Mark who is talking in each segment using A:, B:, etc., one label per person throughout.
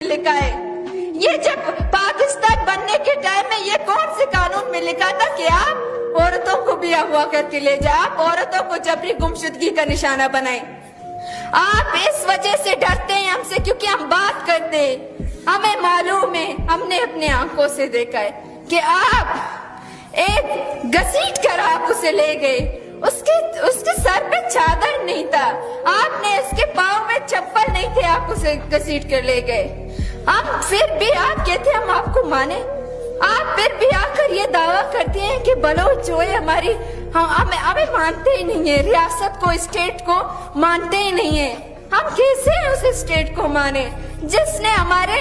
A: लिखा है। ये जब पाकिस्तान बनने के टाइम में ये कौन से कानून में लिखा था कि आप औरतों को भी अगवा करके ले जाए, आप औरतों को जबरी गुमशुदगी का निशाना बनाए। आप इस वजह से डरते हैं हमसे क्योंकि हम बात करते हैं। हमें मालूम है, हमने अपने आंखों से देखा है कि आप एक घसीट कर आप उसे ले गए। उसके सर पे चादर नहीं था, आपने उसके पाँव में चप्पल नहीं थे, आप उसे घसीट कर ले गए। हम फिर भी आप कहते हम आपको माने, आप फिर भी आकर ये दावा करते हैं कि बलोच जो है हमारी हमें मानते ही नहीं है, रियासत को, स्टेट को मानते ही नहीं है। हम कैसे उस स्टेट को माने जिसने हमारे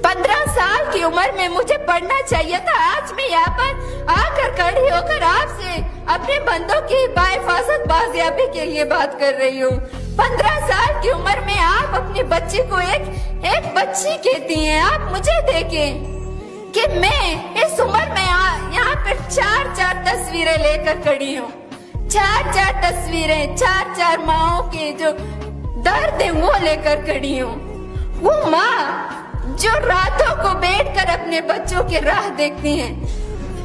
A: 15 साल की उम्र में मुझे पढ़ना चाहिए था। आज मैं यहाँ पर आकर खड़ी होकर आपसे अपने बंदों की बाहिफाजत बाजियाबी के लिए बात कर रही हूँ। 15 साल की उम्र में आप अपने बच्चे को एक बच्ची कहती हैं। आप मुझे देखें कि मैं इस उम्र में यहाँ पर 4 तस्वीरें लेकर खड़ी हूँ। 4 तस्वीरें, 4 माओं के जो दर्द है वो लेकर खड़ी हूँ। वो माँ जो रातों को बैठकर अपने बच्चों की राह देखती हैं।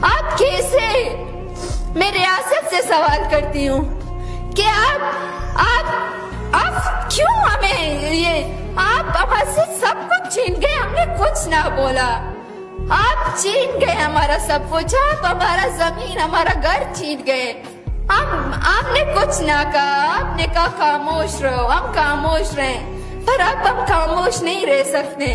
A: आप कैसे, मैं रियासत से सवाल करती हूँ कि आप क्यों हमें आप हमसे सब कुछ छीन गए, हमने कुछ ना बोला, आप छीन गए हमारा सब कुछ, आप हमारा जमीन, हमारा घर छीन गए। आपने कुछ ना कहा, आपने कहा खामोश रहो, हम खामोश रहे, पर अब हम खामोश नहीं रह सकते।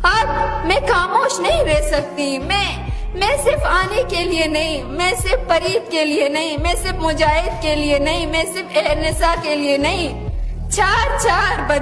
A: अब मैं खामोश नहीं रह सकती। मैं सिर्फ आने के लिए नहीं, मैं सिर्फ फरीद के लिए नहीं, मैं सिर्फ मुजाहिद के लिए नहीं, मैं सिर्फ एहनिसा के लिए नहीं, 4